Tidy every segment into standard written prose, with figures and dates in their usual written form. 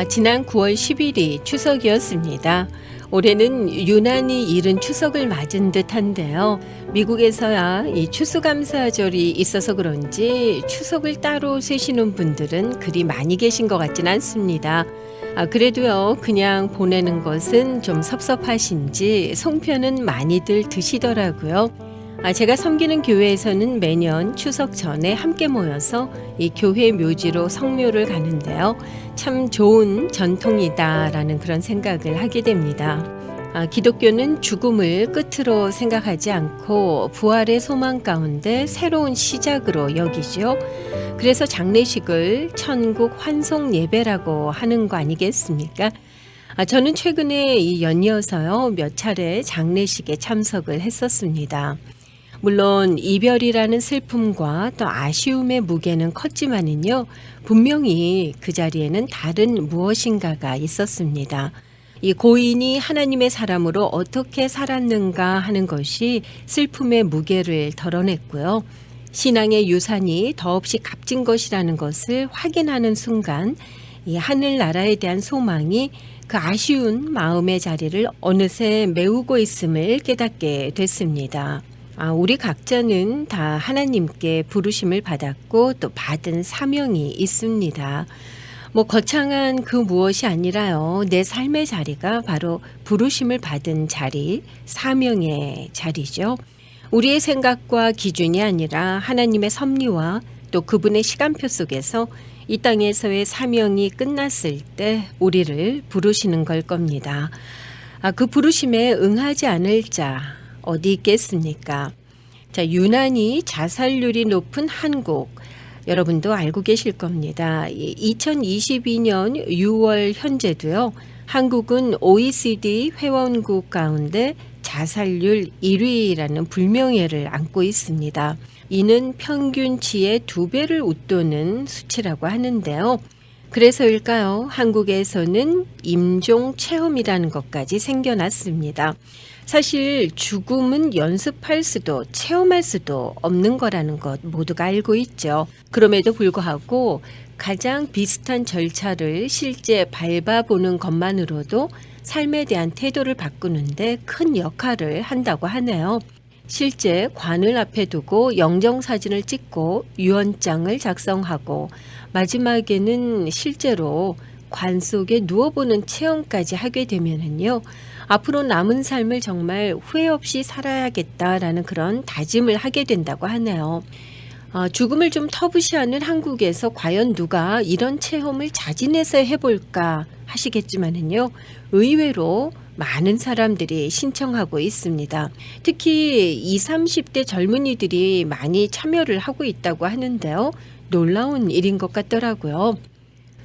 지난 9월 10일이 추석이었습니다. 올해는 유난히 이른 추석을 맞은 듯한데요. 미국에서야 이 추수감사절이 있어서 그런지 추석을 따로 세시는 분들은 그리 많이 계신 것 같진 않습니다. 그래도요, 그냥 보내는 것은 좀 섭섭하신지 송편은 많이들 드시더라고요. 제가 섬기는 교회에서는 매년 추석 전에 함께 모여서 이 교회 묘지로 성묘를 가는데요. 참 좋은 전통이다라는 그런 생각을 하게 됩니다. 기독교는 죽음을 끝으로 생각하지 않고 부활의 소망 가운데 새로운 시작으로 여기죠. 그래서 장례식을 천국 환송 예배라고 하는 거 아니겠습니까? 저는 최근에 이 연이어서요, 몇 차례 장례식에 참석을 했었습니다. 물론 이별이라는 슬픔과 또 아쉬움의 무게는 컸지만은요, 분명히 그 자리에는 다른 무엇인가가 있었습니다. 이 고인이 하나님의 사람으로 어떻게 살았는가 하는 것이 슬픔의 무게를 덜어냈고요. 신앙의 유산이 더없이 값진 것이라는 것을 확인하는 순간 이 하늘나라에 대한 소망이 그 아쉬운 마음의 자리를 어느새 메우고 있음을 깨닫게 됐습니다. 우리 각자는 다 하나님께 부르심을 받았고 또 받은 사명이 있습니다. 거창한 그 무엇이 아니라요. 내 삶의 자리가 바로 부르심을 받은 자리, 사명의 자리죠. 우리의 생각과 기준이 아니라 하나님의 섭리와 또 그분의 시간표 속에서 이 땅에서의 사명이 끝났을 때 우리를 부르시는 걸 겁니다. 그 부르심에 응하지 않을 자 어디 있겠습니까? 유난히 자살률이 높은 한국, 여러분도 알고 계실 겁니다. 2022년 6월 현재도요, 한국은 OECD 회원국 가운데 자살률 1위라는 불명예를 안고 있습니다. 이는 평균치의 2배를 웃도는 수치라고 하는데요. 그래서일까요? 한국에서는 임종 체험이라는 것까지 생겨났습니다. 사실 죽음은 연습할 수도 체험할 수도 없는 거라는 것 모두가 알고 있죠. 그럼에도 불구하고 가장 비슷한 절차를 실제 밟아보는 것만으로도 삶에 대한 태도를 바꾸는데 큰 역할을 한다고 하네요. 실제 관을 앞에 두고 영정사진을 찍고 유언장을 작성하고 마지막에는 실제로 관 속에 누워보는 체험까지 하게 되면은요, 앞으로 남은 삶을 정말 후회 없이 살아야겠다라는 그런 다짐을 하게 된다고 하네요. 죽음을 좀 터부시하는 한국에서 과연 누가 이런 체험을 자진해서 해볼까 하시겠지만은요, 의외로 많은 사람들이 신청하고 있습니다. 특히 20, 30대 젊은이들이 많이 참여를 하고 있다고 하는데요. 놀라운 일인 것 같더라고요.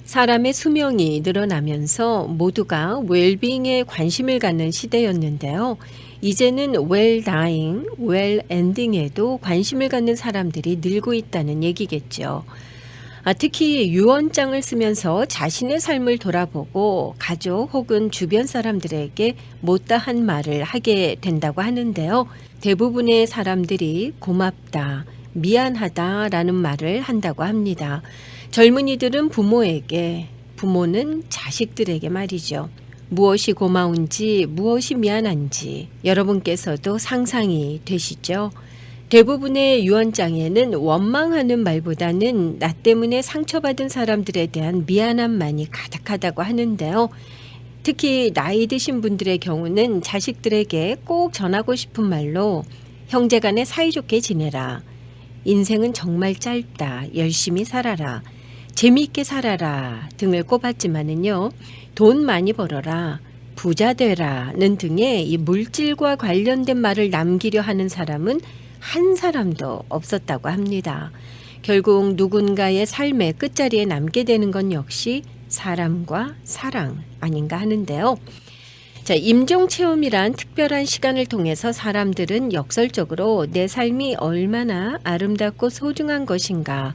사람의 수명이 늘어나면서 모두가 웰빙에 관심을 갖는 시대였는데요. 이제는 well dying, well ending에도 관심을 갖는 사람들이 늘고 있다는 얘기겠죠. 특히 유언장을 쓰면서 자신의 삶을 돌아보고 가족 혹은 주변 사람들에게 못다한 말을 하게 된다고 하는데요. 대부분의 사람들이 고맙다, 미안하다라는 말을 한다고 합니다. 젊은이들은 부모에게, 부모는 자식들에게 말이죠. 무엇이 고마운지, 무엇이 미안한지 여러분께서도 상상이 되시죠? 대부분의 유언장에는 원망하는 말보다는 나 때문에 상처받은 사람들에 대한 미안함만이 가득하다고 하는데요. 특히 나이 드신 분들의 경우는 자식들에게 꼭 전하고 싶은 말로 형제간에 사이좋게 지내라. 인생은 정말 짧다. 열심히 살아라. 재미있게 살아라 등을 꼽았지만은요. 돈 많이 벌어라. 부자 되라는 등의 이 물질과 관련된 말을 남기려 하는 사람은 한 사람도 없었다고 합니다. 결국 누군가의 삶의 끝자리에 남게 되는 건 역시 사람과 사랑 아닌가 하는데요. 임종체험이란 특별한 시간을 통해서 사람들은 역설적으로 내 삶이 얼마나 아름답고 소중한 것인가,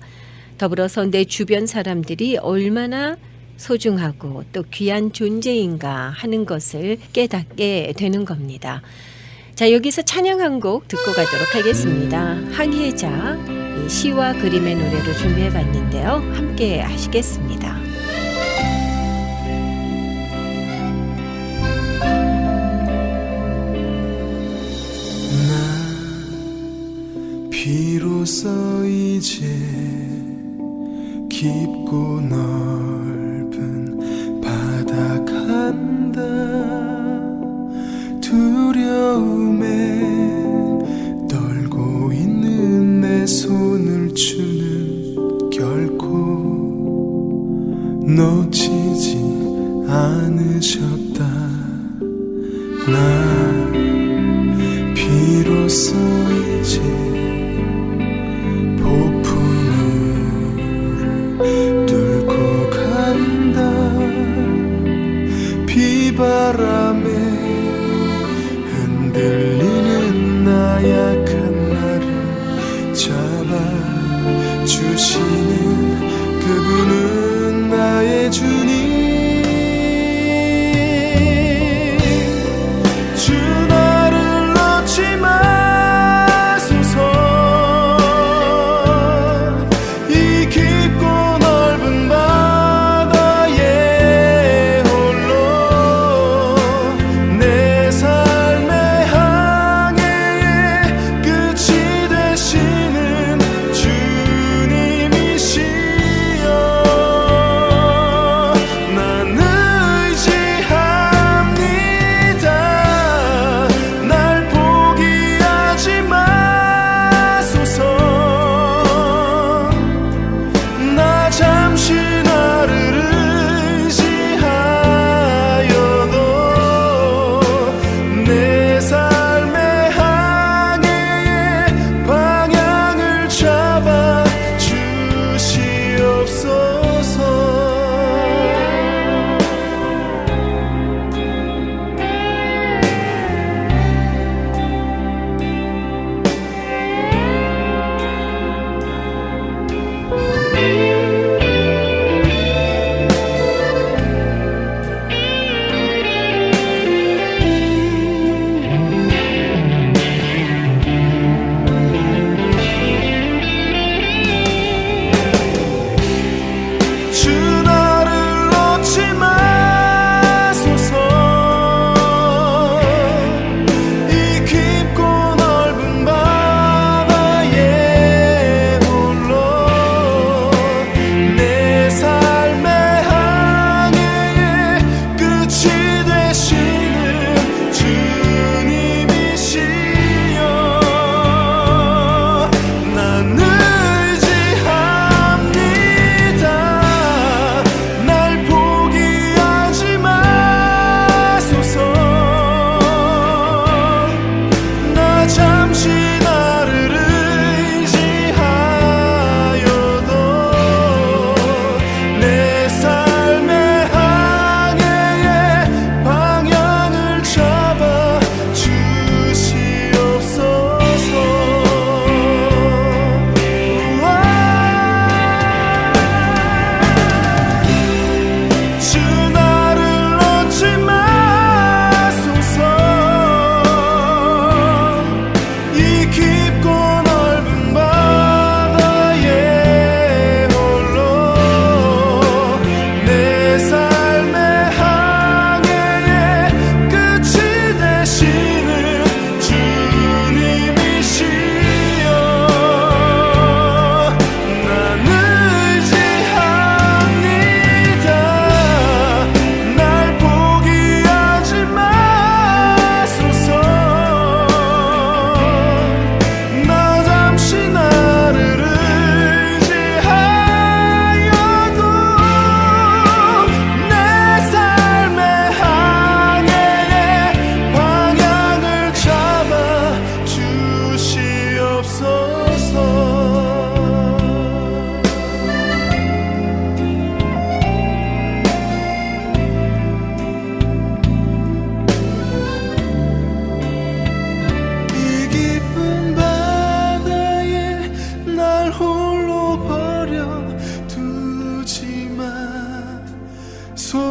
더불어서 내 주변 사람들이 얼마나 소중하고 또 귀한 존재인가 하는 것을 깨닫게 되는 겁니다. 여기서 찬양 한 곡 듣고 가도록 하겠습니다. 항해자, 시와 그림의 노래로 준비해봤는데요. 함께 하시겠습니다. 비로소 이제 깊고 넓은 바다 간다. 두려움에 떨고 있는 내 손을 주는 결코 놓치지 않으셨다. 나 비로소 이제 폭풍우를 뚫고 간다. 비바람에 흔들리는 나약한 나를 잡아주시는 그분은 나의 주님. 주 나를 놓지 마소서. 이 깊고 넓은 바다에 홀로 내 삶의 항해의 끝이 되시는 주님이시여. 난 의지합니다. 날 포기하지 마소서. 나 잠시 나를 의지하여도 내 삶의 항해의 방향을 잡아 주시옵소서. 주 나를 놓지 마소서. 이 깊고 넓은 바다에 홀로 내 삶의 항해의 끝이 되시는 주님이시여. 난 의지합니다. 날 포기하지 마소서. 나 잠시 나를 의지하여도 내 삶의 항해의 방향을 잡아 주시옵소서. 주 나를 놓지 마소서. 이 깊고 넓은 바다에 홀로 내 삶의 항해의 끝이 되시는 주님이시여. 난 의지합니다. 날 포기하지 마소서. 나 잠시 나를 의지하여도 내 삶의 항해의 방향을 잡아 주시옵소서. 이 깊은 바다에 날 홀로 버려 두지 마소서.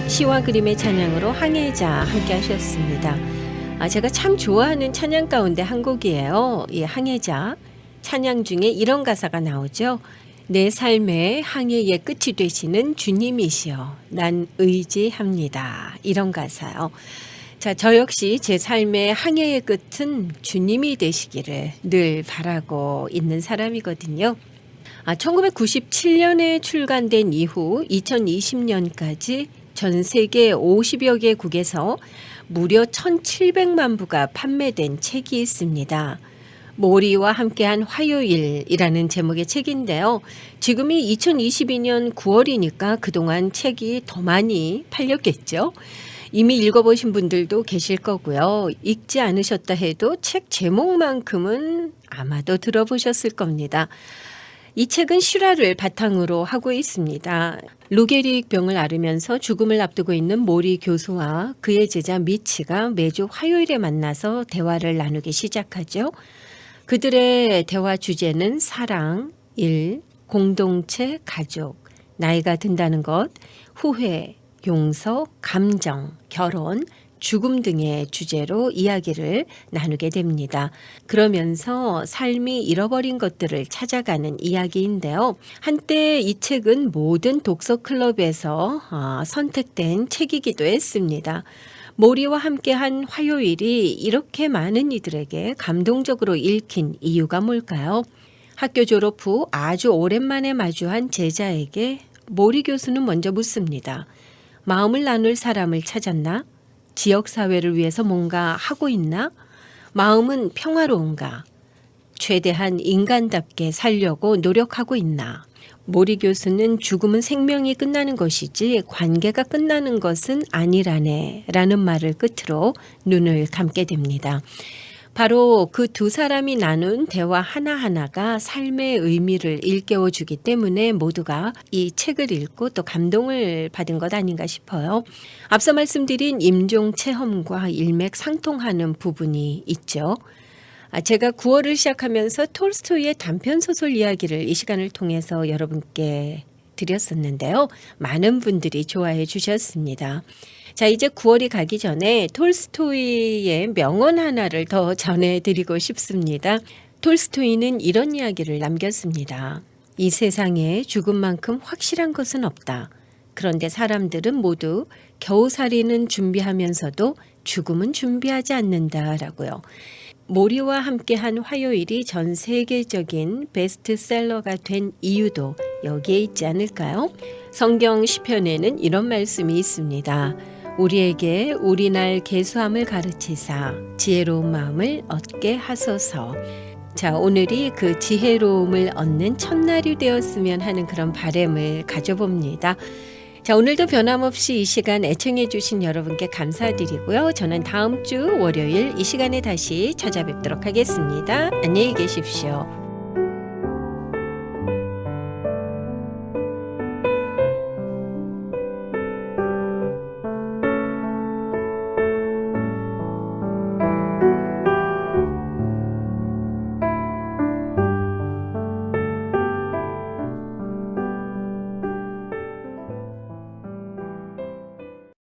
시와 그림의 찬양으로 항해자 함께 하셨습니다. 제가 참 좋아하는 찬양 가운데 한 곡이에요. 이 항해자 찬양 중에 이런 가사가 나오죠. 내 삶의 항해의 끝이 되시는 주님이시여 난 의지합니다. 이런 가사요. 자, 저 역시 제 삶의 항해의 끝은 주님이 되시기를 늘 바라고 있는 사람이거든요. 1997년에 출간된 이후 2020년까지 전 세계 50여 개국에서 무려 1,700만 부가 판매된 책이 있습니다. 모리와 함께한 화요일이라는 제목의 책인데요. 지금이 2022년 9월이니까 그동안 책이 더 많이 팔렸겠죠. 이미 읽어보신 분들도 계실 거고요. 읽지 않으셨다 해도 책 제목만큼은 아마도 들어보셨을 겁니다. 이 책은 실화를 바탕으로 하고 있습니다. 루게릭 병을 앓으면서 죽음을 앞두고 있는 모리 교수와 그의 제자 미치가 매주 화요일에 만나서 대화를 나누기 시작하죠. 그들의 대화 주제는 사랑, 일, 공동체, 가족, 나이가 든다는 것, 후회, 용서, 감정, 결혼, 죽음 등의 주제로 이야기를 나누게 됩니다. 그러면서 삶이 잃어버린 것들을 찾아가는 이야기인데요. 한때 이 책은 모든 독서 클럽에서 선택된 책이기도 했습니다. 모리와 함께한 화요일이 이렇게 많은 이들에게 감동적으로 읽힌 이유가 뭘까요? 학교 졸업 후 아주 오랜만에 마주한 제자에게 모리 교수는 먼저 묻습니다. 마음을 나눌 사람을 찾았나? 지역사회를 위해서 뭔가 하고 있나? 마음은 평화로운가? 최대한 인간답게 살려고 노력하고 있나? 모리 교수는 죽음은 생명이 끝나는 것이지 관계가 끝나는 것은 아니라네 라는 말을 끝으로 눈을 감게 됩니다. 바로 그 두 사람이 나눈 대화 하나하나가 삶의 의미를 일깨워주기 때문에 모두가 이 책을 읽고 또 감동을 받은 것 아닌가 싶어요. 앞서 말씀드린 임종 체험과 일맥상통하는 부분이 있죠. 제가 9월을 시작하면서 톨스토이의 단편소설 이야기를 이 시간을 통해서 여러분께 드렸었는데요. 많은 분들이 좋아해 주셨습니다. 자, 이제 9월이 가기 전에 톨스토이의 명언 하나를 더 전해드리고 싶습니다. 톨스토이는 이런 이야기를 남겼습니다. 이 세상에 죽음만큼 확실한 것은 없다. 그런데 사람들은 모두 겨우살이는 준비하면서도 죽음은 준비하지 않는다라고요. 모리와 함께한 화요일이 전 세계적인 베스트셀러가 된 이유도 여기에 있지 않을까요? 성경 시편에는 이런 말씀이 있습니다. 우리에게 우리날 계수함을 가르치사 지혜로운 마음을 얻게 하소서. 자, 오늘이 그 지혜로움을 얻는 첫날이 되었으면 하는 그런 바람을 가져봅니다. 자, 오늘도 변함없이 이 시간 애청해 주신 여러분께 감사드리고요. 저는 다음 주 월요일 이 시간에 다시 찾아뵙도록 하겠습니다. 안녕히 계십시오.